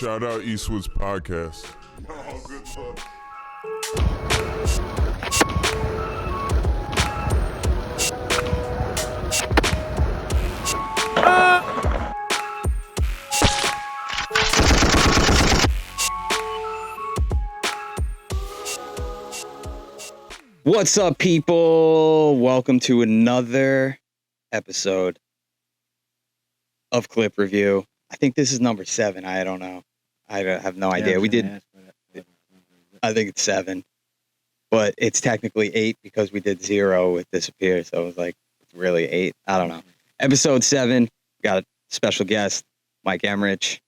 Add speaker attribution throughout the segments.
Speaker 1: Shout out Eastwood's podcast.
Speaker 2: Oh, good stuff.
Speaker 3: What's up, people? Welcome to another episode of Clip Review. I think this is number 7. I don't know. I have no idea. We did. I think it's 7, but it's technically 8 because we did 0 with Disappear. So it was like, it's really 8. I don't know. Episode 7. Got a special guest, Mike Emmerich,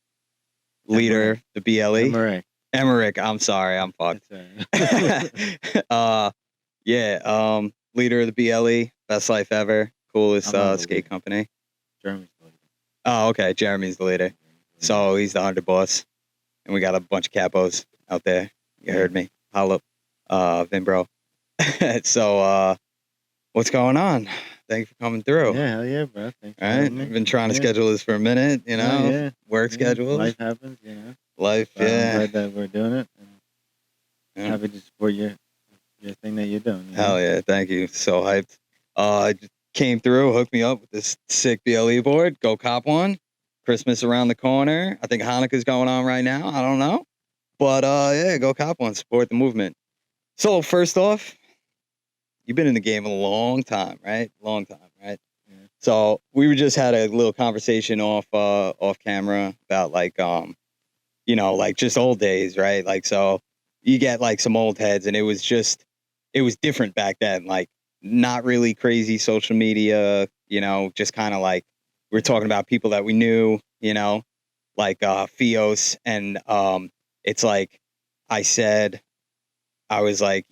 Speaker 3: leader, the BLE. Emmerich. I'm sorry. I'm fucked. Leader of the BLE, best life ever, coolest skate company.
Speaker 4: Jeremy's the leader.
Speaker 3: Oh, okay. Jeremy's the leader. So he's the underboss. And we got a bunch of capos out there. You heard me. Holla up, Vinbro. So, what's going on? Thank you for coming through.
Speaker 4: Yeah, hell yeah, bro. Thanks for
Speaker 3: All right.
Speaker 4: having me.
Speaker 3: I've been trying to schedule this for a minute, you know, work schedule.
Speaker 4: Life happens, you know.
Speaker 3: Life,
Speaker 4: But I'm
Speaker 3: yeah.
Speaker 4: glad that we're doing it. And
Speaker 3: Yeah.
Speaker 4: happy to support your thing that you're doing. You know?
Speaker 3: Hell yeah. Thank you. So hyped. Just came through, hooked me up with this sick BLE board. Go cop one. Christmas around the corner. I think Hanukkah's going on right now. I don't know. But yeah, go cop one. Support the movement. So first off, you've been in the game a long time, right? Long time, right?
Speaker 4: Yeah.
Speaker 3: So we just had a little conversation off camera about like like just old days, right? Like so you get like some old heads, and it was different back then. Like not really crazy social media, just kind of like we were talking about people that we knew, like Fios, and it's like I was like,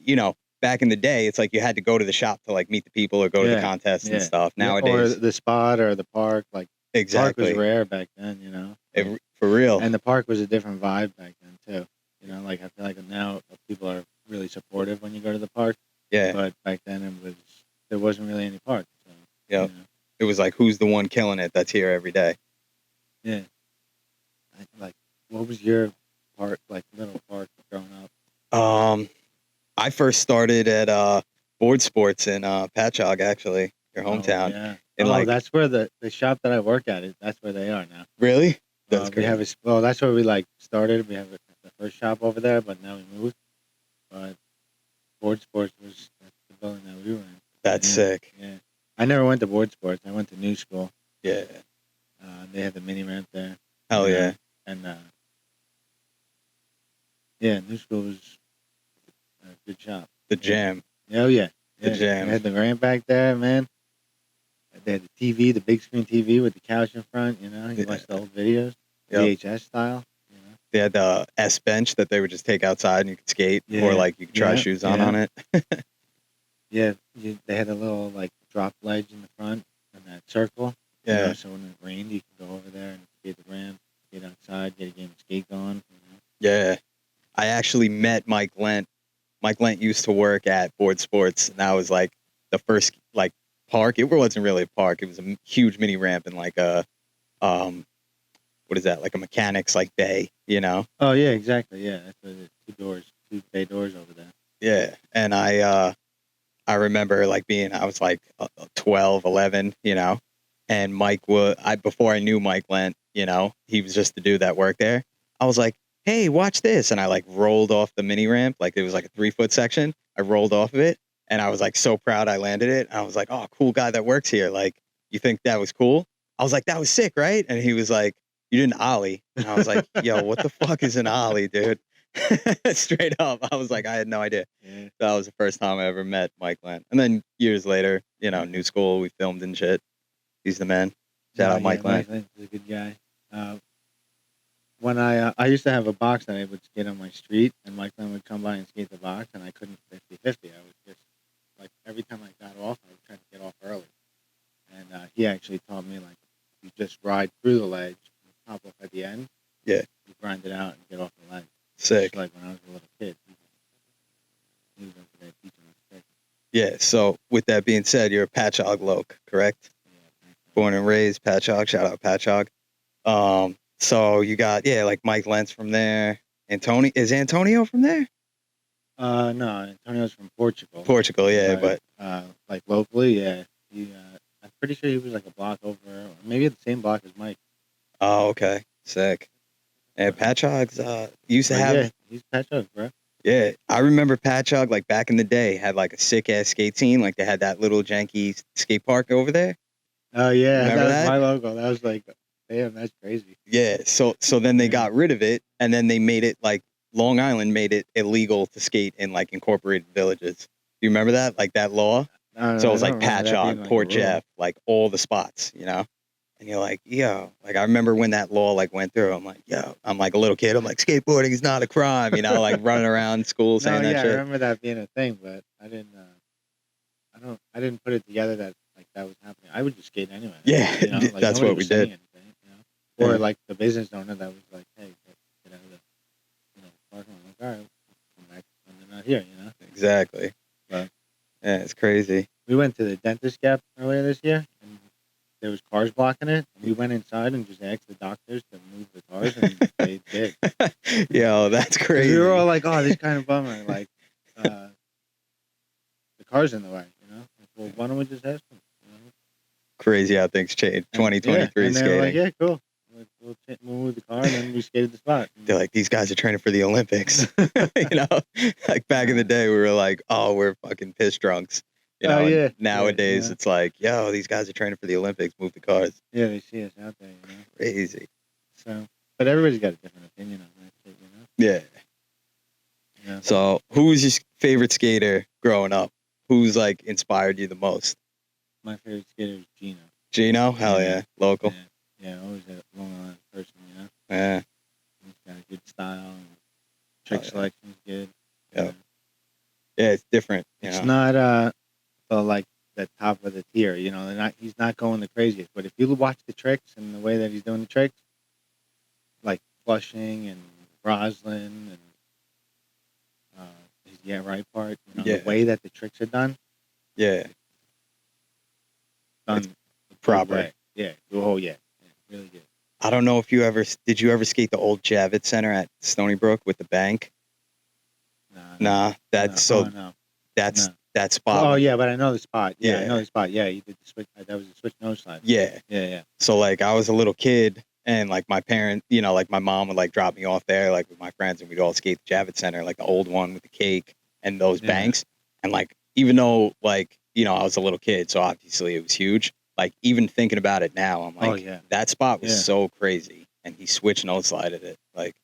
Speaker 3: back in the day, it's like you had to go to the shop to like meet the people or go to the contests and stuff. Nowadays,
Speaker 4: or the spot or the park, like
Speaker 3: exactly,
Speaker 4: park was rare back then, you know.
Speaker 3: For real.
Speaker 4: And the park was a different vibe back then too. Like I feel like now people are really supportive when you go to the park.
Speaker 3: Yeah.
Speaker 4: But back then there wasn't really any park. So,
Speaker 3: yeah. It was like, who's the one killing it that's here every day?
Speaker 4: Yeah. Like, what was your park, like little park growing up?
Speaker 3: I first started at Board Sports in Patchogue, actually, your hometown.
Speaker 4: Oh, yeah.
Speaker 3: And
Speaker 4: that's where the shop that I work at is. That's where they are now.
Speaker 3: Really? That's
Speaker 4: We
Speaker 3: great.
Speaker 4: have that's where we like started. We have the first shop over there, but now we moved. But Board Sports was the building that we were in.
Speaker 3: That's
Speaker 4: Yeah.
Speaker 3: sick.
Speaker 4: Yeah. I never went to Board Sports. I went to New School.
Speaker 3: Yeah.
Speaker 4: They had the mini ramp there.
Speaker 3: Hell yeah.
Speaker 4: And New School was a good shop.
Speaker 3: The jam.
Speaker 4: Oh yeah.
Speaker 3: The jam.
Speaker 4: They had the ramp back there, man. They had the TV, the big screen TV with the couch in front. You
Speaker 3: Yeah.
Speaker 4: watch the old videos,
Speaker 3: Yep.
Speaker 4: VHS style.
Speaker 3: They had the S bench that they would just take outside and you could skate, or
Speaker 4: Yeah.
Speaker 3: like you could try
Speaker 4: Yeah.
Speaker 3: shoes on
Speaker 4: Yeah.
Speaker 3: it.
Speaker 4: Yeah, they had a little like drop ledge in the front and that circle.
Speaker 3: Yeah.
Speaker 4: So when it rained, you could go over there and skate the ramp, get outside, get a game of skate going.
Speaker 3: Yeah. I actually met Mike Lent. Mike Lent used to work at Board Sports, and that was like the first like park. It wasn't really a park. It was a huge mini ramp and like a what is that? Like a mechanics like bay,
Speaker 4: Oh yeah, exactly. Yeah, that's where the two bay doors over there.
Speaker 3: Yeah. And I remember like I was like 12, 11, and Mike before I knew Mike Lent, he was just the dude that worked there. I was like, hey, watch this. And I like rolled off the mini ramp. Like it was like a 3-foot section. I rolled off of it and I was like so proud I landed it. I was like, oh, cool guy that works here. Like, you think that was cool? I was like, that was sick, right? And he was like, you didn't ollie. And I was like, yo, what the fuck is an ollie, dude? Straight up. I was like, I had no idea.
Speaker 4: Yeah.
Speaker 3: That was the first time I ever met Mike Lent. And then years later, New School, we filmed and shit. He's the man. Shout out Mike Lent.
Speaker 4: Mike Lent is a good guy. When I used to have a box that I would skate on my street, and Mike Lent would come by and skate the box, and I couldn't 50-50. I was just like every time I got off, I would try to get off early. And he actually taught me like you just ride through the ledge, and pop off at the end.
Speaker 3: Yeah.
Speaker 4: You grind it out and get off the ledge.
Speaker 3: Sick.
Speaker 4: Just like when I was a little kid. He was over there teaching us tricks.
Speaker 3: Yeah. So with that being said, you're a Patchogue loc, correct?
Speaker 4: Yeah,
Speaker 3: Born and raised Patchogue. Shout out Patchogue. So you got like Mike Lentz from there. Is Antonio from there?
Speaker 4: No, Antonio's from Portugal.
Speaker 3: Portugal, yeah, but
Speaker 4: like locally, yeah. I'm pretty sure he was like a block over, or maybe the same block as Mike.
Speaker 3: oh, okay, sick. And Patchogue's used to
Speaker 4: But
Speaker 3: have
Speaker 4: yeah, he's Patchog, bro.
Speaker 3: yeah. I remember Patchogue like back in the day had like a sick ass skate scene. Like they had that little janky skate park over there.
Speaker 4: Oh yeah,
Speaker 3: Remember
Speaker 4: that was
Speaker 3: that?
Speaker 4: my logo. That was like, damn, that's crazy.
Speaker 3: Yeah. So then they
Speaker 4: Yeah.
Speaker 3: got rid of it, and then they made it like Long Island made it illegal to skate in like incorporated villages. Do you remember that? Like that law?
Speaker 4: No,
Speaker 3: So it
Speaker 4: I
Speaker 3: was like
Speaker 4: don't remember that being,
Speaker 3: Patchogue,
Speaker 4: like,
Speaker 3: Port
Speaker 4: a rule.
Speaker 3: Jeff, like all the spots, And you're like, yo, like I remember when that law like went through. I'm like, yo, I'm like a little kid. I'm like, skateboarding is not a crime, like running around school
Speaker 4: No,
Speaker 3: saying
Speaker 4: yeah,
Speaker 3: that
Speaker 4: I
Speaker 3: shit.
Speaker 4: remember that being a thing, but I didn't. I didn't put it together that like that was happening. I would just skate anyway.
Speaker 3: Yeah,
Speaker 4: Like,
Speaker 3: that's
Speaker 4: nobody
Speaker 3: what we
Speaker 4: was saying
Speaker 3: did.
Speaker 4: anything, Or
Speaker 3: Yeah.
Speaker 4: like the business owner that was like, hey, get out of the, parking lot. Like, all right, come back when they're not here,
Speaker 3: Exactly.
Speaker 4: But-
Speaker 3: Yeah, it's crazy.
Speaker 4: We went to the dentist gap earlier this year, and there was cars blocking it. And we went inside and just asked the doctors to move the cars, and they did.
Speaker 3: Yo, that's
Speaker 4: 'Cause
Speaker 3: crazy.
Speaker 4: we were all like, "Oh, this kind of bummer." Like, the car's in the way, Like, well, why don't we just ask them?
Speaker 3: Crazy how things change.
Speaker 4: And-
Speaker 3: 2023
Speaker 4: and they were
Speaker 3: skating.
Speaker 4: like, "Yeah, cool. We'll move the car," and then we skated the spot.
Speaker 3: They're like, these guys are training for the Olympics. Like back in the day, we were like, oh, we're fucking piss drunks.
Speaker 4: Oh,
Speaker 3: and
Speaker 4: yeah.
Speaker 3: Nowadays,
Speaker 4: Yeah.
Speaker 3: it's like, yo, these guys are training for the Olympics. Move the cars.
Speaker 4: Yeah, they see us out there,
Speaker 3: Crazy.
Speaker 4: So, but everybody's got a different opinion on that shit,
Speaker 3: Yeah.
Speaker 4: Yeah.
Speaker 3: So, who's your favorite skater growing up? Who's like inspired you the most?
Speaker 4: My favorite skater is Gino.
Speaker 3: Gino? Hell
Speaker 4: Yeah.
Speaker 3: yeah. Local.
Speaker 4: Yeah, always a Long Island person,
Speaker 3: Yeah.
Speaker 4: He's got a good style and trick
Speaker 3: Oh, yeah.
Speaker 4: selection's good.
Speaker 3: Yeah. Yeah, it's different.
Speaker 4: It's not like the top of the tier, he's not going the craziest. But if you watch the tricks and the way that he's doing the tricks, like Flushing and Roslyn and his right part,
Speaker 3: Yeah.
Speaker 4: the way that the tricks are done
Speaker 3: Yeah.
Speaker 4: the
Speaker 3: proper.
Speaker 4: way. Yeah. Oh yeah. Really good.
Speaker 3: I don't know if did you ever skate the old Javits Center at Stony Brook with the bank? Nah, that's
Speaker 4: no.
Speaker 3: that's
Speaker 4: No.
Speaker 3: that spot.
Speaker 4: Oh yeah, but I know the spot. Yeah, I
Speaker 3: Yeah.
Speaker 4: know the spot. Yeah, you did the switch. That was a switch nose slide.
Speaker 3: Yeah.
Speaker 4: Yeah.
Speaker 3: So like I was a little kid and like my parent, like my mom would like drop me off there like with my friends and we'd all skate the Javits Center, like the old one with the cake and those
Speaker 4: Yeah.
Speaker 3: banks. And like even though like, I was a little kid, so obviously it was huge. Like even thinking about it now, I'm like,
Speaker 4: Oh yeah.
Speaker 3: that spot was
Speaker 4: Yeah.
Speaker 3: so crazy. And he switched nose slided it. Like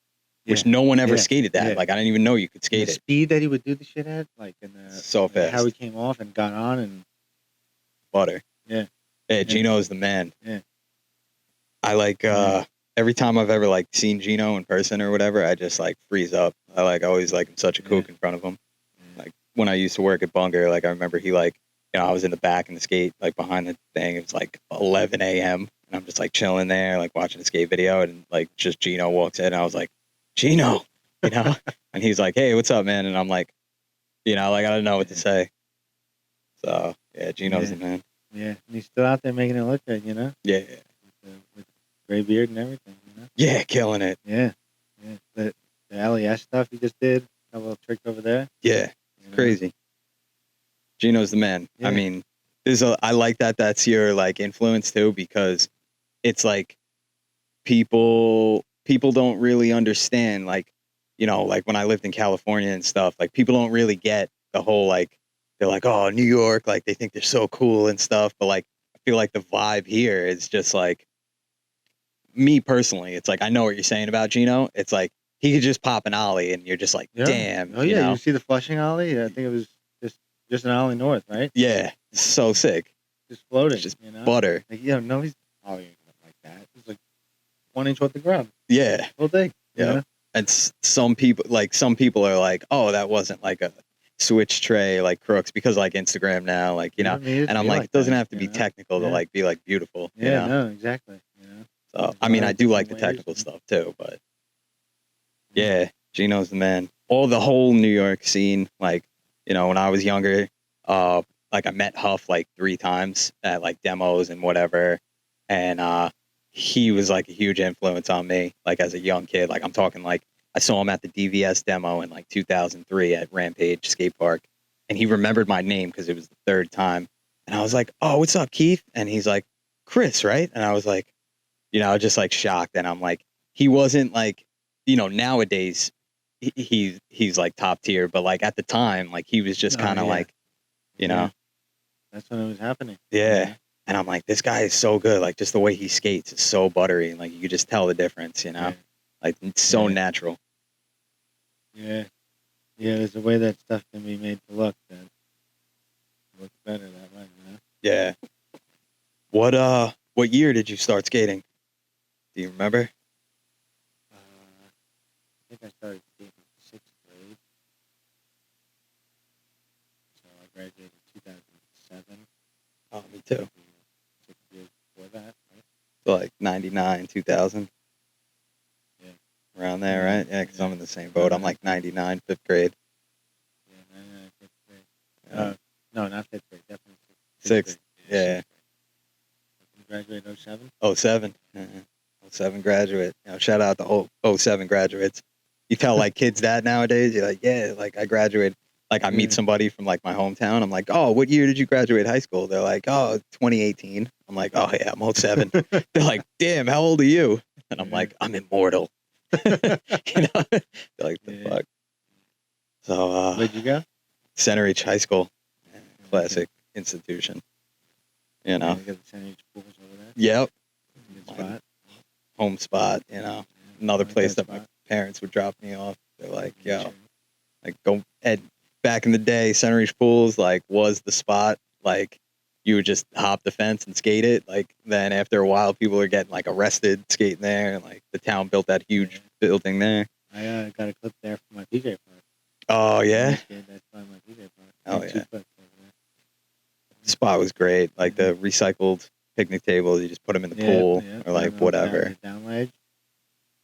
Speaker 3: which
Speaker 4: Yeah.
Speaker 3: no one ever
Speaker 4: Yeah.
Speaker 3: skated that.
Speaker 4: Yeah.
Speaker 3: Like I didn't even know you could
Speaker 4: The
Speaker 3: skate it
Speaker 4: speed that he would do the shit at, like in the
Speaker 3: so fast.
Speaker 4: how he came off and got on and
Speaker 3: Butter.
Speaker 4: Yeah.
Speaker 3: Yeah, Gino's the man.
Speaker 4: Yeah.
Speaker 3: I like every time I've ever like seen Gino in person or whatever, I just like freeze up. I like always like am such a kook in front of him.
Speaker 4: Yeah.
Speaker 3: Like when I used to work at Bunger, like I remember he like I was in the back in the skate, like behind the thing. It was like 11 a.m. and I'm just like chilling there, like watching a skate video, and like just Gino walks in, and I was like, Gino, and he's like, hey, what's up, man? And I'm like, like I don't know what to say. So yeah, Gino's
Speaker 4: Yeah.
Speaker 3: the man.
Speaker 4: yeah, and he's still out there making it look good,
Speaker 3: Yeah,
Speaker 4: with gray beard and everything,
Speaker 3: yeah, killing it.
Speaker 4: Yeah. The LES stuff he just did, a little trick over there.
Speaker 3: Yeah, crazy. Gino's the man. I
Speaker 4: Yeah.
Speaker 3: mean, I like that. That's your like influence too, because it's like people don't really understand. Like, like when I lived in California and stuff, like people don't really get the whole like they're like, oh, New York, like they think they're so cool and stuff. But like, I feel like the vibe here is just like me personally. It's like I know what you're saying about Gino. It's like he could just pop an ollie, and you're just like,
Speaker 4: Yeah.
Speaker 3: damn.
Speaker 4: Oh yeah, you see the Flushing ollie? I think it was just an ollie north, right?
Speaker 3: Yeah, so sick.
Speaker 4: Just floating,
Speaker 3: It's just butter.
Speaker 4: Like, nobody's ollieing like that. It's like 1 inch off the ground.
Speaker 3: Yeah.
Speaker 4: Whole thing.
Speaker 3: Yeah. And some people are like, oh, that wasn't like a switch tray like Crooks, because like Instagram now, like,
Speaker 4: I mean,
Speaker 3: and I'm like, it doesn't have to be technical to
Speaker 4: Yeah.
Speaker 3: like be like beautiful.
Speaker 4: Yeah, no, exactly.
Speaker 3: So
Speaker 4: There's
Speaker 3: I mean,
Speaker 4: a lot
Speaker 3: I
Speaker 4: of
Speaker 3: do like the
Speaker 4: different ways
Speaker 3: technical
Speaker 4: and-
Speaker 3: stuff too, but yeah, Gino's the man. The whole New York scene, like, when I was younger, like I met Huff like 3 times at like demos and whatever. And he was like a huge influence on me, like as a young kid. Like I'm talking like I saw him at the DVS demo in like 2003 at Rampage Skate Park, and he remembered my name because it was the third time. And I was like, "Oh, what's up, Keith?" And he's like, "Chris, right?" And I was like, just like shocked. And I'm like, he wasn't like, nowadays he's like top tier, but like at the time, like he was just
Speaker 4: Oh,
Speaker 3: kind of
Speaker 4: yeah.
Speaker 3: like,
Speaker 4: Yeah. That's when it was happening.
Speaker 3: yeah. And I'm like, this guy is so good. Like just the way he skates is so buttery. Like you could just tell the difference,
Speaker 4: Yeah.
Speaker 3: like it's so
Speaker 4: Yeah.
Speaker 3: natural.
Speaker 4: Yeah. Yeah, there's a way that stuff can be made to look that looks better that way,
Speaker 3: Yeah. What year did you start skating? Do you remember?
Speaker 4: I think I started skating in 6th grade. So I graduated in 2007.
Speaker 3: Oh, me too.
Speaker 4: 6 years before that, right?
Speaker 3: So like 99, 2000.
Speaker 4: Yeah.
Speaker 3: Around there, right? Yeah, because I'm in the same boat. I'm
Speaker 4: Yeah.
Speaker 3: like 99, 5th grade.
Speaker 4: Yeah, 99, 5th grade.
Speaker 3: Yeah.
Speaker 4: No, not 5th grade. Definitely 6th
Speaker 3: Sixth.
Speaker 4: grade.
Speaker 3: Yeah.
Speaker 4: 6th grade. You graduated 07?
Speaker 3: 07. 07 graduate. Shout out to 07 graduates. You tell like kids that nowadays, you're like, yeah, like I graduated. Like I meet
Speaker 4: Yeah.
Speaker 3: somebody from like my hometown. I'm like, oh, what year did you graduate high school? They're like, oh, 2018. I'm like, oh yeah, I'm 07. They're like, damn, how old are you? And I'm
Speaker 4: Yeah.
Speaker 3: like, I'm immortal. They're like, the
Speaker 4: Yeah.
Speaker 3: fuck. So
Speaker 4: Where'd you go?
Speaker 3: Center H High School, classic institution.
Speaker 4: Yeah, you got the Center H pools over there.
Speaker 3: Yep.
Speaker 4: Good spot.
Speaker 3: Home spot,
Speaker 4: Yeah,
Speaker 3: another
Speaker 4: I like
Speaker 3: place that
Speaker 4: spot.
Speaker 3: my parents would drop me off. They're like, yo,
Speaker 4: Sure.
Speaker 3: like go at back in the day, Center East Pools like was the spot. Like you would just hop the fence and skate it. Like then after a while, people are getting like arrested skating there, and like the town built that huge building there.
Speaker 4: I got a clip there from my PJ Park.
Speaker 3: Oh yeah,
Speaker 4: That's by my PJ Park.
Speaker 3: Oh,
Speaker 4: Two
Speaker 3: yeah.
Speaker 4: clips over there.
Speaker 3: spot was great. Like the recycled picnic tables, you just put them in the pool or like whatever.
Speaker 4: Down ledge.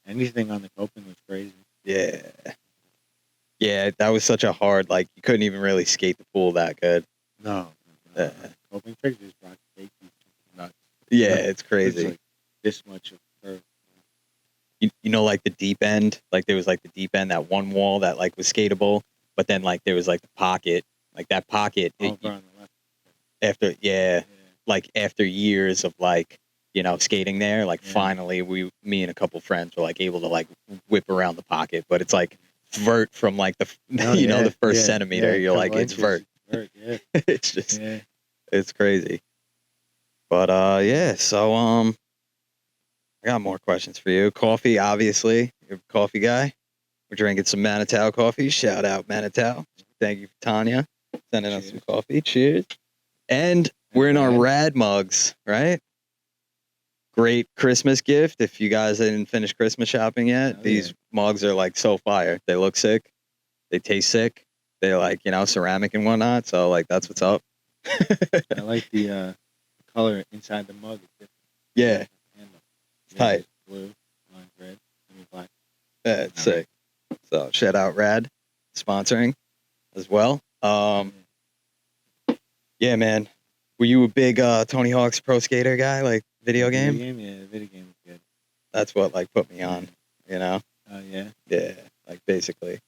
Speaker 4: Anything on the coping was crazy.
Speaker 3: Yeah. Yeah, that was such a hard, like, you couldn't even really skate the pool that good.
Speaker 4: No. Coping tricks just brought fake nuts.
Speaker 3: Yeah, it's
Speaker 4: It's
Speaker 3: crazy.
Speaker 4: like this much of curve.
Speaker 3: Like the deep end, like there was like the deep end, that one wall that like was skatable, but then like there was like the pocket, like that pocket
Speaker 4: Over on the left.
Speaker 3: after,
Speaker 4: Yeah.
Speaker 3: like after years of like, skating there, like
Speaker 4: Yeah.
Speaker 3: finally me and a couple friends were like able to like whip around the pocket, but it's like vert from like the, the first centimeter. You're like, it's vert.
Speaker 4: Vert, yeah.
Speaker 3: It's just,
Speaker 4: Yeah.
Speaker 3: it's crazy. But yeah, so I got more questions for you. Coffee, obviously. You're a coffee guy. We're drinking some Manitow coffee. Shout out Manitow. Thank you, Tanya, sending us some coffee. Cheers. And we're in our rad mugs, right? Great Christmas gift. If you guys didn't finish Christmas shopping yet, these mugs are like so fire. They look sick. They taste sick. They're like, ceramic and whatnot. So like that's what's up.
Speaker 4: I like the color inside the mug. It's different.
Speaker 3: Yeah.
Speaker 4: It's
Speaker 3: tight.
Speaker 4: Blue, orange, red, and black.
Speaker 3: Yeah, it's sick. So shout out Rad sponsoring as well. Yeah, man. Were you a big Tony Hawk's Pro Skater guy, like video game?
Speaker 4: Yeah, the video game was good.
Speaker 3: That's what like put me on,
Speaker 4: Oh yeah.
Speaker 3: Yeah, like basically.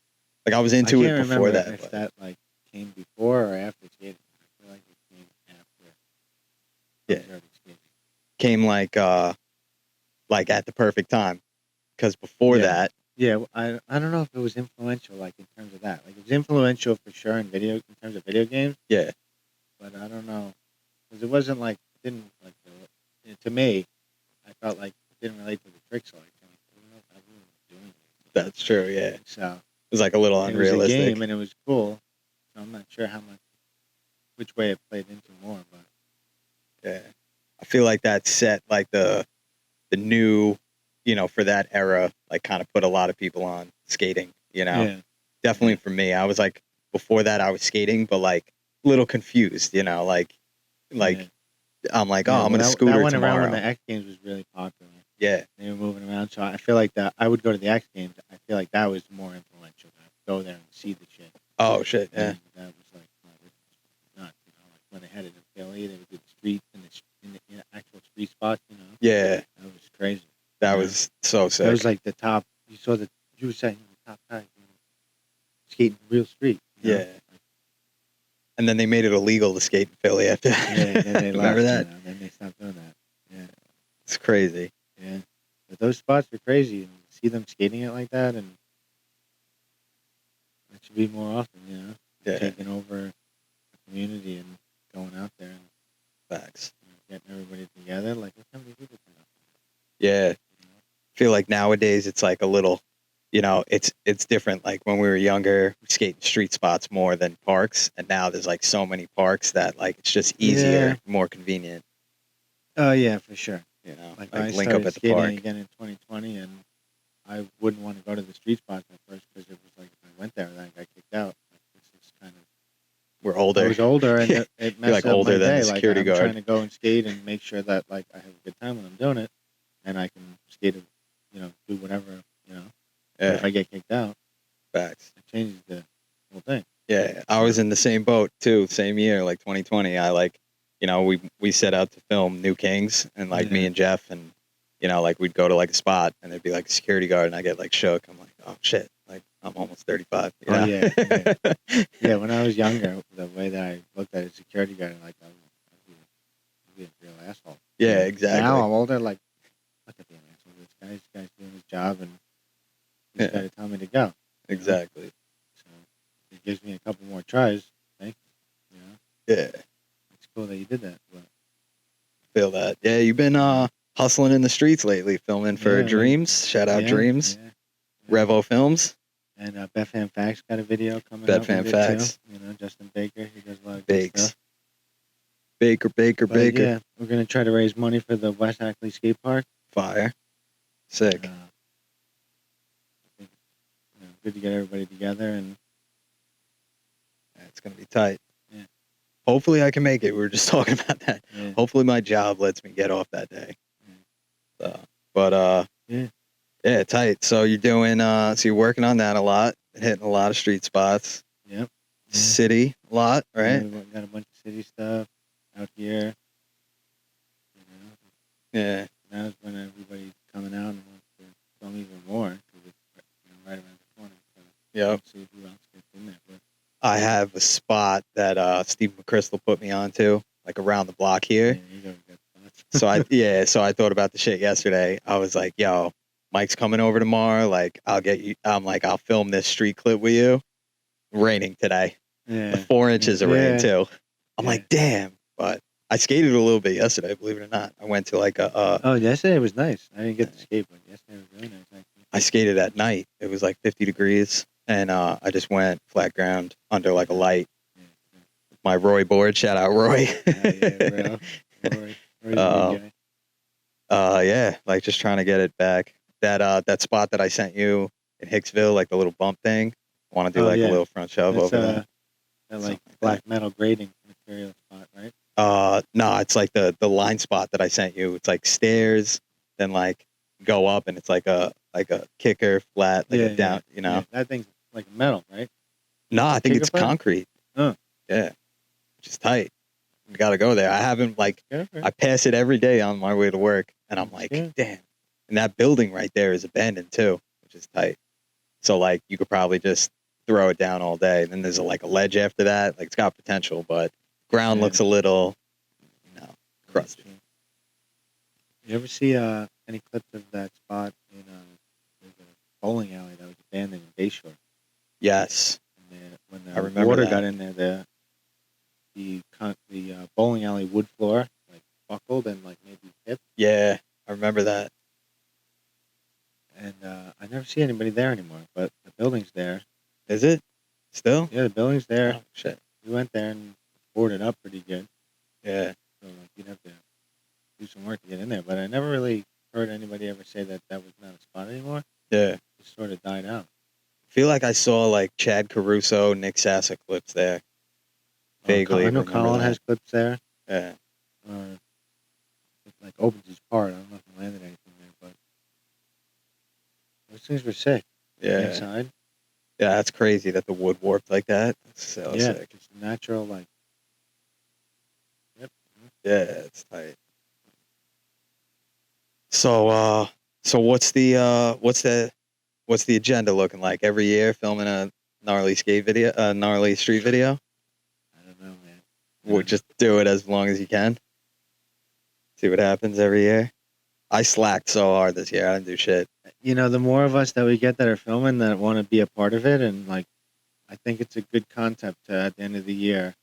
Speaker 3: Like I was into
Speaker 4: I
Speaker 3: it
Speaker 4: can't
Speaker 3: before
Speaker 4: remember
Speaker 3: that.
Speaker 4: if
Speaker 3: but
Speaker 4: that like came before or after skating. I feel like it came after.
Speaker 3: Yeah.
Speaker 4: I started skating.
Speaker 3: Came like at the perfect time. Because before that,
Speaker 4: Yeah, I don't know if it was influential, like in terms of that. Like it was influential for sure in terms of video games.
Speaker 3: yeah,
Speaker 4: But I don't know, because it wasn't like to me. I felt like it didn't relate to the tricks like I don't know if everyone was doing it.
Speaker 3: that's true. Yeah, it
Speaker 4: So
Speaker 3: was like a little
Speaker 4: it was a
Speaker 3: unrealistic.
Speaker 4: game and it was cool. So I'm not sure which way it played into more, but
Speaker 3: Yeah, I feel like that set like the new, for that era, like kind of put a lot of people on skating.
Speaker 4: yeah,
Speaker 3: Definitely for me. I was like before that I was skating, but like a little confused. Like
Speaker 4: Yeah.
Speaker 3: I'm like,
Speaker 4: Yeah,
Speaker 3: I'm gonna
Speaker 4: that
Speaker 3: scooter
Speaker 4: went
Speaker 3: tomorrow.
Speaker 4: around when the X Games was really popular.
Speaker 3: Yeah,
Speaker 4: They were moving around, so I feel like that I would go to the X Games. I feel like that was more influential. I would go there and see the shit.
Speaker 3: oh shit, yeah,
Speaker 4: And that was like nuts. Like when they had it in Philly, they would do the streets in actual street spots. You know,
Speaker 3: Yeah,
Speaker 4: that was crazy.
Speaker 3: that
Speaker 4: Yeah.
Speaker 3: was so sick.
Speaker 4: That was like the top. You saw you were saying the top guys skating real street. You know?
Speaker 3: Yeah. And then they made it illegal to skate in Philly after that.
Speaker 4: Yeah, then they
Speaker 3: Remember
Speaker 4: left.
Speaker 3: that?
Speaker 4: You know, then they stopped doing that. Yeah,
Speaker 3: It's crazy.
Speaker 4: yeah. But those spots are crazy, and you see them skating it like that, and that should be more often. You know,
Speaker 3: Yeah.
Speaker 4: taking over the community and going out there and
Speaker 3: Facts.
Speaker 4: getting everybody together. Like, look how many people come out.
Speaker 3: Yeah.
Speaker 4: You know?
Speaker 3: I feel like nowadays it's like a little, it's different. Like when we were younger, we skate in street spots more than parks, and now there's like so many parks that like it's just easier,
Speaker 4: Yeah.
Speaker 3: more convenient.
Speaker 4: Oh yeah, for sure.
Speaker 3: Like
Speaker 4: I
Speaker 3: link
Speaker 4: started
Speaker 3: up at the
Speaker 4: skating
Speaker 3: park.
Speaker 4: again in 2020, and I wouldn't want to go to the street spots at first because it was like if I went there, then I got kicked out. Like, this is kind of.
Speaker 3: We're older.
Speaker 4: I was older, and it
Speaker 3: You're,
Speaker 4: messed
Speaker 3: like,
Speaker 4: up
Speaker 3: older
Speaker 4: my
Speaker 3: than
Speaker 4: day.
Speaker 3: the
Speaker 4: Like
Speaker 3: security
Speaker 4: I'm
Speaker 3: guard.
Speaker 4: trying to go and skate and make sure that like I have a good time when I'm doing it, and I can skate, do whatever, But
Speaker 3: Yeah,
Speaker 4: if I get kicked out,
Speaker 3: facts.
Speaker 4: it changes the whole thing.
Speaker 3: Yeah, I was in the same boat too. Same year, like 2020. I like, we set out to film New Kings, and like me
Speaker 4: Yeah.
Speaker 3: and Jeff, and like we'd go to like a spot, and there'd be like a security guard, and I get like shook. I'm like, oh shit, like I'm almost 35. You
Speaker 4: Oh,
Speaker 3: know?
Speaker 4: yeah. Yeah, when I was younger, the way that I looked at a security guard, like I'd be a real asshole.
Speaker 3: Yeah, exactly.
Speaker 4: Now I'm older, like look at the asshole. This guy's doing his job, and he's
Speaker 3: Yeah.
Speaker 4: got to tell me to go.
Speaker 3: Exactly.
Speaker 4: So it gives me a couple more tries. Thank you.
Speaker 3: Yeah,
Speaker 4: It's cool that you did that. But
Speaker 3: feel that. Yeah, you've been hustling in the streets lately, filming for
Speaker 4: Yeah,
Speaker 3: Dreams. Shout out
Speaker 4: yeah,
Speaker 3: Dreams.
Speaker 4: yeah.
Speaker 3: Revo Films.
Speaker 4: And Beth Fan Facts got a video coming
Speaker 3: Beth
Speaker 4: out.
Speaker 3: Fan
Speaker 4: with it, too.
Speaker 3: Facts.
Speaker 4: Justin Baker, he does a lot of good
Speaker 3: Bakes.
Speaker 4: stuff.
Speaker 3: Baker.
Speaker 4: But yeah, we're gonna try to raise money for the West Ackley Skate Park.
Speaker 3: Fire. Sick.
Speaker 4: I think, good to get everybody together, and
Speaker 3: It's gonna be tight.
Speaker 4: Yeah.
Speaker 3: Hopefully I can make it. We were just talking about that.
Speaker 4: yeah,
Speaker 3: Hopefully my job lets me get off that day. But yeah, tight. So you're doing so you're working on that a lot, hitting a lot of street spots.
Speaker 4: Yep. Yeah.
Speaker 3: City a lot, right?
Speaker 4: We got a bunch of city stuff out here.
Speaker 3: Yeah.
Speaker 4: Now is when everybody's coming out and wants to film even more because it's right around the corner. So
Speaker 3: Yep.
Speaker 4: we'll see who else gets in there. But
Speaker 3: I have a spot that Steve McChrystal put me onto, like around the block here.
Speaker 4: yeah, you got good spots.
Speaker 3: So I thought about the shit yesterday. I was like, yo, Mike's coming over tomorrow. Like, I'll film this street clip with you. Raining today.
Speaker 4: Yeah.
Speaker 3: 4 inches of rain
Speaker 4: Yeah.
Speaker 3: too. I'm
Speaker 4: Yeah.
Speaker 3: like, damn. But I skated a little bit yesterday, believe it or not. I went to like
Speaker 4: Oh, yesterday was nice. I didn't get to skate, but yesterday was really nice. Actually.
Speaker 3: I skated at night. It was like 50 degrees. And I just went flat ground under like a light.
Speaker 4: Yeah.
Speaker 3: My Roy board. Shout out Roy.
Speaker 4: Yeah, bro. Roy's a good guy.
Speaker 3: Yeah, like just trying to get it back. That spot that I sent you in Hicksville, like the little bump thing. I want to do
Speaker 4: Oh,
Speaker 3: like
Speaker 4: yeah.
Speaker 3: a little front shove
Speaker 4: That's,
Speaker 3: over there.
Speaker 4: that
Speaker 3: Something
Speaker 4: like
Speaker 3: like
Speaker 4: black metal grading material spot, right?
Speaker 3: No, it's like the line spot that I sent you. It's like stairs, then like go up, and it's like a kicker flat, like a down.
Speaker 4: Yeah, that thing's like metal, right?
Speaker 3: No, I think
Speaker 4: Kicker
Speaker 3: it's
Speaker 4: flat?
Speaker 3: concrete.
Speaker 4: Oh.
Speaker 3: Yeah, which is tight. We got to go there. I haven't like
Speaker 4: Yeah,
Speaker 3: I pass it every day on my way to work, and I'm like,
Speaker 4: Yeah.
Speaker 3: damn. And that building right there is abandoned too, which is tight. So like you could probably just throw it down all day. And then there's a ledge after that. Like it's got potential, but ground
Speaker 4: Yeah.
Speaker 3: looks a little, crusty.
Speaker 4: You ever see any clips of that spot in there's a bowling alley that was abandoned in Bayshore?
Speaker 3: Yes.
Speaker 4: And when
Speaker 3: I
Speaker 4: the
Speaker 3: remember
Speaker 4: water
Speaker 3: that.
Speaker 4: got in there, the bowling alley wood floor like buckled and like maybe hit,
Speaker 3: Yeah, I remember that.
Speaker 4: and I never see anybody there anymore. But the building's there.
Speaker 3: Is it still?
Speaker 4: Yeah, the building's there.
Speaker 3: Oh, shit.
Speaker 4: We went there and boarded up pretty good.
Speaker 3: Yeah.
Speaker 4: So like you'd have to do some work to get in there. But I never really heard anybody ever say that was not a spot anymore.
Speaker 3: Yeah.
Speaker 4: It sort of died out.
Speaker 3: I feel like I saw like Chad Caruso, Nick Sassa clips there. Vaguely
Speaker 4: I know
Speaker 3: remember
Speaker 4: Colin
Speaker 3: that.
Speaker 4: has clips there.
Speaker 3: Yeah.
Speaker 4: It like opens his part. I don't know if he landed anything there, but those things were sick.
Speaker 3: Yeah.
Speaker 4: Inside.
Speaker 3: Yeah, that's crazy that the wood warped like that. That's so
Speaker 4: Yeah,
Speaker 3: sick.
Speaker 4: it's natural. Like,
Speaker 3: Yeah, it's tight. So what's the agenda looking like? Every year filming a gnarly gnarly street video?
Speaker 4: I don't know, man.
Speaker 3: We'll just do it as long as you can. See what happens every year. I slacked so hard this year. I didn't do shit.
Speaker 4: You know, the more of us that we get that are filming that want to be a part of it, and like, I think it's a good concept to at the end of the year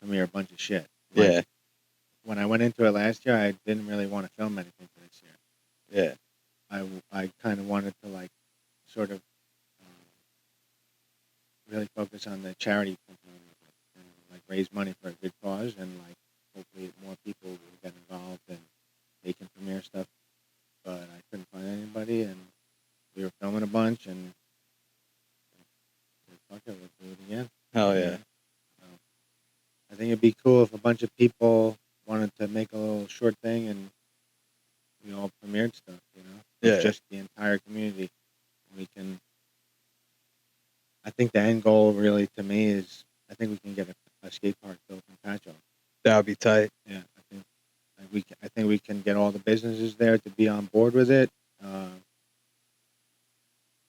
Speaker 4: premiere a bunch of shit. Like,
Speaker 3: Yeah.
Speaker 4: when I went into it last year, I didn't really want to film anything for this year.
Speaker 3: Yeah.
Speaker 4: I kind of wanted to like sort of really focus on the charity component of it and like raise money for a good cause, and like hopefully more people will get involved and they can premiere stuff. But I couldn't find anybody, and we were filming a bunch, and fuck it, let's do it again.
Speaker 3: Hell yeah.
Speaker 4: I think it'd be cool if a bunch of people wanted to make a little short thing and we all premiered stuff, you know?
Speaker 3: Yeah.
Speaker 4: It's just the entire community. We can. I think the end goal, really, to me, is I think we can get a skate park built in Patchogue.
Speaker 3: That would be tight.
Speaker 4: Yeah, I think we can get all the businesses there to be on board with it.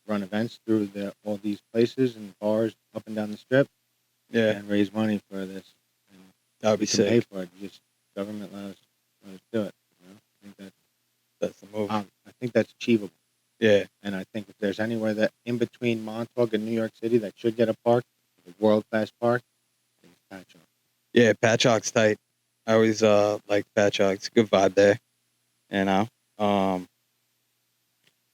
Speaker 4: Run events through all these places and bars up and down the strip.
Speaker 3: Yeah.
Speaker 4: And raise money for this. And
Speaker 3: That would be
Speaker 4: we can pay
Speaker 3: sick.
Speaker 4: for it. Just government let us do it. You know? I think
Speaker 3: That's the move.
Speaker 4: I think that's achievable.
Speaker 3: Yeah.
Speaker 4: And I think if there's anywhere that in between Montauk and New York City that should get a park, a world-class park, it's Patchogue.
Speaker 3: Yeah, Patchogue's tight. I always like Patchogue. It's a good vibe there. You know?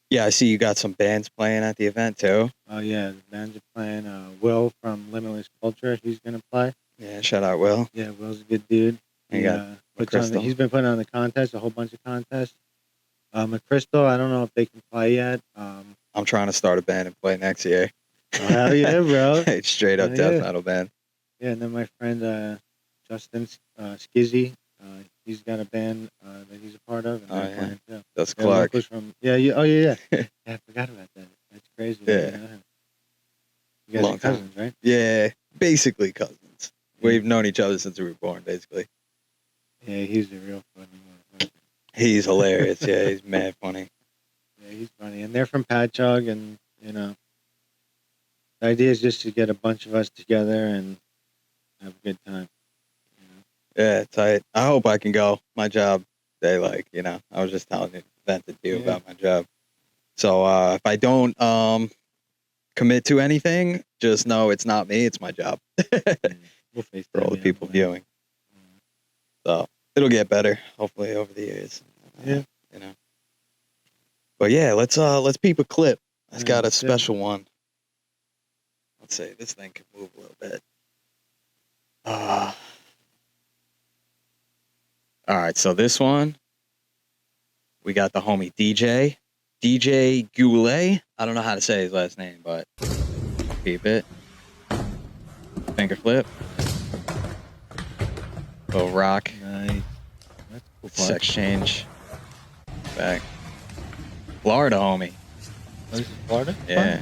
Speaker 3: Yeah, I see you got some bands playing at the event too.
Speaker 4: Oh yeah, the bands are playing. Will from Limitless Culture, he's gonna play.
Speaker 3: Yeah, shout out Will.
Speaker 4: Yeah, Will's a good dude.
Speaker 3: You got McChrystal.
Speaker 4: He's been putting on the contest, a whole bunch of contests. McChrystal, I don't know if they can play yet.
Speaker 3: I'm trying to start a band and play next year.
Speaker 4: Hell yeah, bro.
Speaker 3: Straight up
Speaker 4: Hell
Speaker 3: death
Speaker 4: yeah.
Speaker 3: metal band.
Speaker 4: Yeah, and then my friend Justin Skizzy, he's got a band that he's a part of. And
Speaker 3: Oh,
Speaker 4: they're
Speaker 3: yeah.
Speaker 4: playing too.
Speaker 3: That's
Speaker 4: They're
Speaker 3: Clark.
Speaker 4: locals from oh yeah. Yeah, I forgot about that. That's crazy.
Speaker 3: Yeah.
Speaker 4: You know him. You guys
Speaker 3: Long
Speaker 4: are cousins, right?
Speaker 3: Yeah, basically cousins. We've known each other since we were born, basically.
Speaker 4: Yeah, he's a real funny one.
Speaker 3: He's hilarious. Yeah, he's mad funny.
Speaker 4: Yeah, he's funny. And they're from Patchogue, and, you know, the idea is just to get a bunch of us together and have a good time.
Speaker 3: Yeah, tight. I hope I can go. My job, I was just telling the event to do about my job. So if I don't commit to anything, just know it's not me, it's my job.
Speaker 4: We'll face
Speaker 3: For all the people viewing. So it'll get better, hopefully, over the years.
Speaker 4: Yeah.
Speaker 3: You know. But yeah, let's peep a clip. It's
Speaker 4: Yeah,
Speaker 3: got a
Speaker 4: let's do it.
Speaker 3: special one. Let's see, this thing can move a little bit. All right, so this one, we got the homie DJ Goulet. I don't know how to say his last name, but keep it. Finger flip. Little rock.
Speaker 4: Nice. That's cool.
Speaker 3: Sex change. Back. Florida, homie.
Speaker 4: Oh, this is Florida?
Speaker 3: Yeah.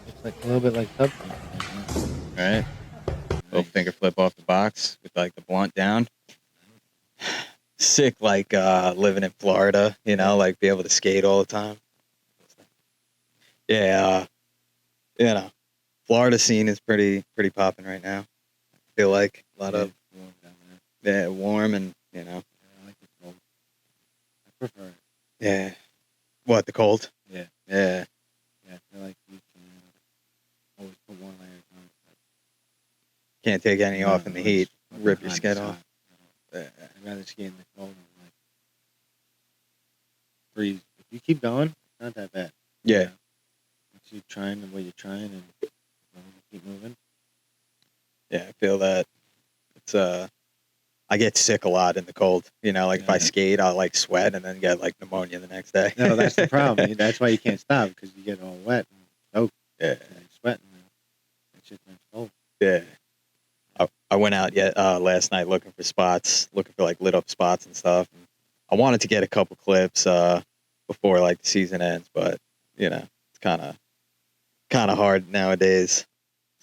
Speaker 4: It's like a little bit like Substance.
Speaker 3: Right? Little finger flip off the box with like the blunt down. Sick, like living in Florida, you know, like be able to skate all the time. Yeah, you know, Florida scene is pretty popping right now. I feel like a lot of
Speaker 4: warm down there.
Speaker 3: warm and you know,
Speaker 4: Yeah, I like it cold. I prefer it.
Speaker 3: yeah. What, the cold?
Speaker 4: Yeah.
Speaker 3: Yeah,
Speaker 4: Yeah, I feel like you can always put one layer on.
Speaker 3: can't take any off in the heat. Rip your skin off. Yeah.
Speaker 4: I'd rather skate in the cold and like freeze. If you keep going, it's not that bad.
Speaker 3: Yeah.
Speaker 4: Once you're trying the way you're trying and you keep moving.
Speaker 3: Yeah, I feel that. It's I get sick a lot in the cold. You know, like if I
Speaker 4: Yeah.
Speaker 3: skate, I'll like sweat and then get like pneumonia the next day.
Speaker 4: No, that's the problem. That's why you can't stop because you get all wet and soaked
Speaker 3: Yeah,
Speaker 4: and sweating. That shit turns cold.
Speaker 3: yeah. I went out last night looking for spots, looking for like lit up spots and stuff. And I wanted to get a couple clips before like the season ends, but you know, it's kind of hard nowadays.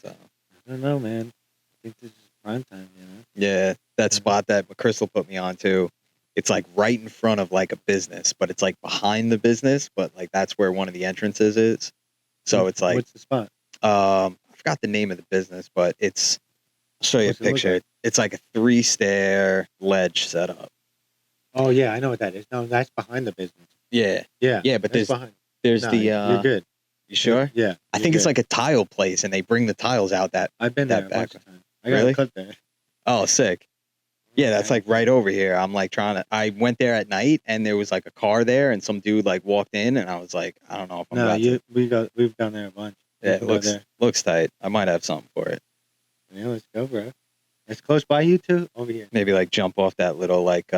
Speaker 3: So
Speaker 4: I don't know, man. I think this is prime time, you know?
Speaker 3: yeah, that spot that McChrystal put me on to, It's like right in front of like a business, but it's like behind the business, but like that's where one of the entrances is. So it's like
Speaker 4: what's the spot?
Speaker 3: I forgot the name of the business, but it's I'll show you
Speaker 4: What's
Speaker 3: a
Speaker 4: it look
Speaker 3: picture.
Speaker 4: like?
Speaker 3: It's like a 3-stair ledge setup.
Speaker 4: Oh yeah, I know what that is. No, that's behind the business.
Speaker 3: Yeah.
Speaker 4: Yeah,
Speaker 3: Yeah, but
Speaker 4: that's behind.
Speaker 3: there's
Speaker 4: No,
Speaker 3: the
Speaker 4: you're good.
Speaker 3: you sure?
Speaker 4: Yeah,
Speaker 3: I
Speaker 4: you're
Speaker 3: think it's
Speaker 4: good.
Speaker 3: like a tile place and they bring the tiles out that
Speaker 4: I've been
Speaker 3: that
Speaker 4: there a
Speaker 3: back.
Speaker 4: bunch of times. I got
Speaker 3: Really?
Speaker 4: a clip there.
Speaker 3: Oh, sick. Yeah, that's like right over here. I'm like I went there at night and there was like a car there and some dude like walked in and I was like, I don't know if I'm
Speaker 4: No,
Speaker 3: about to.
Speaker 4: we've gone there a bunch.
Speaker 3: Yeah,
Speaker 4: You
Speaker 3: it
Speaker 4: can go there.
Speaker 3: looks tight. I might have something for it.
Speaker 4: Yeah, let's go, bro. It's close by you too. Over here.
Speaker 3: Maybe like jump off that little like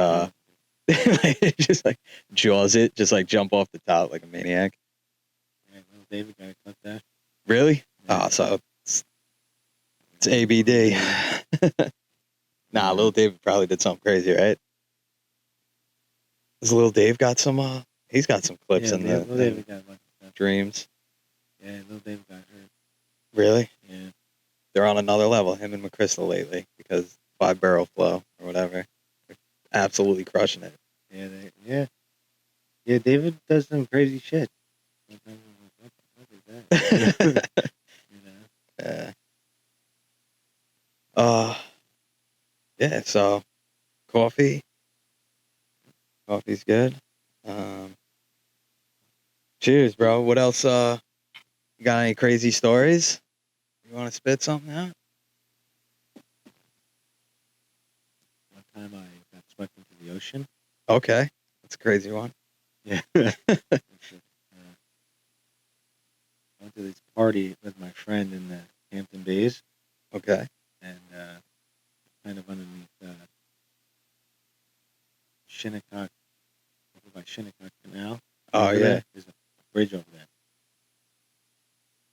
Speaker 3: just like jaws it, just like jump off the top like a maniac.
Speaker 4: Yeah, little David got a clip there.
Speaker 3: Really?
Speaker 4: Yeah.
Speaker 3: Oh, so it's ABD. Nah, Lil Dave probably did something crazy, right? Does Lil Dave got some he's got some clips in
Speaker 4: Little
Speaker 3: the
Speaker 4: David got a bunch of stuff.
Speaker 3: dreams.
Speaker 4: Yeah, little David got hurt.
Speaker 3: Really?
Speaker 4: Yeah.
Speaker 3: They're on another level, him and McChrystal lately, because 5-barrel flow or whatever. They're absolutely crushing it.
Speaker 4: Yeah, David does some crazy shit. What the fuck is that? You know?
Speaker 3: Yeah. Yeah, so coffee's good. Cheers, bro. What else you got any crazy stories? You want to spit something out?
Speaker 4: One time I got swept into the ocean.
Speaker 3: Okay. That's a crazy one.
Speaker 4: Yeah. I went to this party with my friend in the Hampton Bays,
Speaker 3: Okay.
Speaker 4: and kind of underneath Shinnecock, over by Shinnecock Canal.
Speaker 3: Oh,
Speaker 4: Over
Speaker 3: yeah.
Speaker 4: there, there's a bridge over there.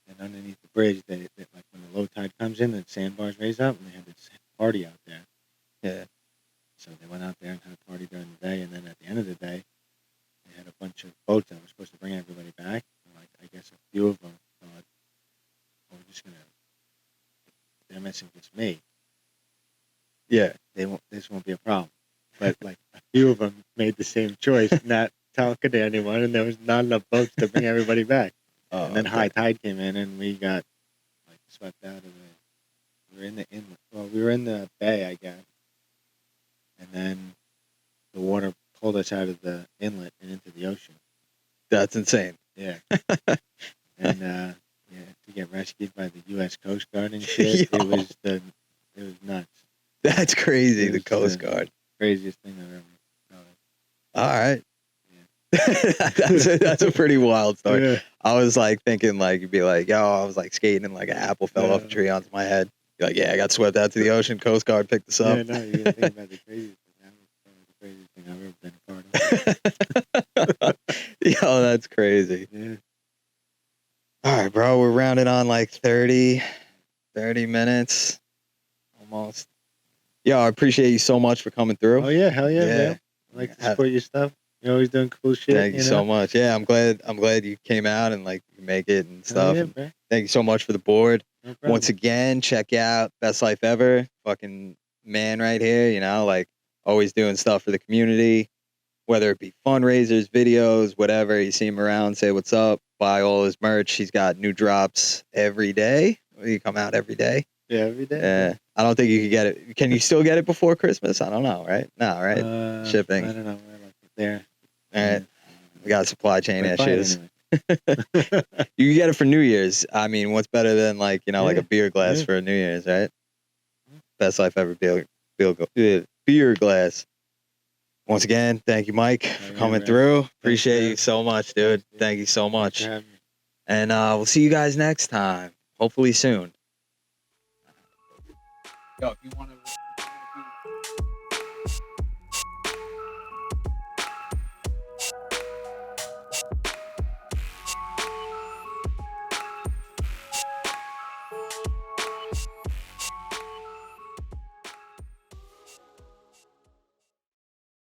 Speaker 4: And underneath the bridge, they like when the low tide comes in, the sandbars raise up, and they had this party out there.
Speaker 3: Yeah.
Speaker 4: So they went out there and had a party during the day, and then at the end of the day, they had a bunch of boats that were supposed to bring everybody back. And like I guess a few of them thought, "Oh, we're just gonna, they're missing just me.
Speaker 3: Yeah.
Speaker 4: This won't be a problem." But like a few of them made the same choice, not talking to anyone, and there was not enough boats to bring everybody back.
Speaker 3: Oh,
Speaker 4: And then
Speaker 3: okay.
Speaker 4: high tide came in, and we got like swept out of the. We were in the inlet. Well, we were in the bay, I guess. And then the water pulled us out of the inlet and into the ocean.
Speaker 3: That's insane.
Speaker 4: Yeah. And to get rescued by the U.S. Coast Guard and shit,
Speaker 3: Yo.
Speaker 4: it was nuts.
Speaker 3: That's crazy,
Speaker 4: It
Speaker 3: the
Speaker 4: was
Speaker 3: Coast
Speaker 4: the
Speaker 3: Guard.
Speaker 4: Craziest thing I've ever noticed.
Speaker 3: All right. That's a pretty wild story.
Speaker 4: Yeah.
Speaker 3: I was like thinking like you'd be like, yo, I was like skating and like an apple fell off a tree onto my head. You're like, yeah, I got swept out to the ocean. Coast Guard picked us up.
Speaker 4: Yeah, no, you gotta think about the craziest thing. That was probably the craziest thing I've ever been a part of.
Speaker 3: Yo, that's crazy.
Speaker 4: Yeah.
Speaker 3: All right, bro. We're rounding on like 30 minutes almost. Yo, I appreciate you so much for coming through.
Speaker 4: Oh yeah, hell yeah,
Speaker 3: Yeah.
Speaker 4: man. I like to support your stuff. You're always doing cool shit.
Speaker 3: Thank you so much. Yeah, I'm glad you came out and like you make it and stuff.
Speaker 4: Yeah,
Speaker 3: And
Speaker 4: bro.
Speaker 3: thank you so much for the board.
Speaker 4: No problem.
Speaker 3: Once again, check out Best Life Ever. Fucking man right here, you know, like always doing stuff for the community, whether it be fundraisers, videos, whatever. You see him around, say what's up, buy all his merch. He's got new drops every day. You come out every day.
Speaker 4: Yeah, every day.
Speaker 3: Yeah. I don't think you could get it. Can you still get it before Christmas? I don't know, right? No, right? Shipping.
Speaker 4: I don't know. We're like there.
Speaker 3: All right. We got supply chain
Speaker 4: But buy it
Speaker 3: issues.
Speaker 4: anyway.
Speaker 3: You can get it for New Year's. I mean, what's better than like, you know, like
Speaker 4: Yeah,
Speaker 3: a beer glass
Speaker 4: yeah.
Speaker 3: for New Year's, right? Best Life Ever beer glass. Once again, thank you, Mike, for
Speaker 4: yeah,
Speaker 3: coming
Speaker 4: man.
Speaker 3: through.
Speaker 4: Thanks,
Speaker 3: Appreciate
Speaker 4: man.
Speaker 3: you so much, dude.
Speaker 4: Thanks, dude.
Speaker 3: Thank you so
Speaker 4: Thanks
Speaker 3: much.
Speaker 4: for having me.
Speaker 3: And we'll see you guys next time. Hopefully soon. Yo, if you want to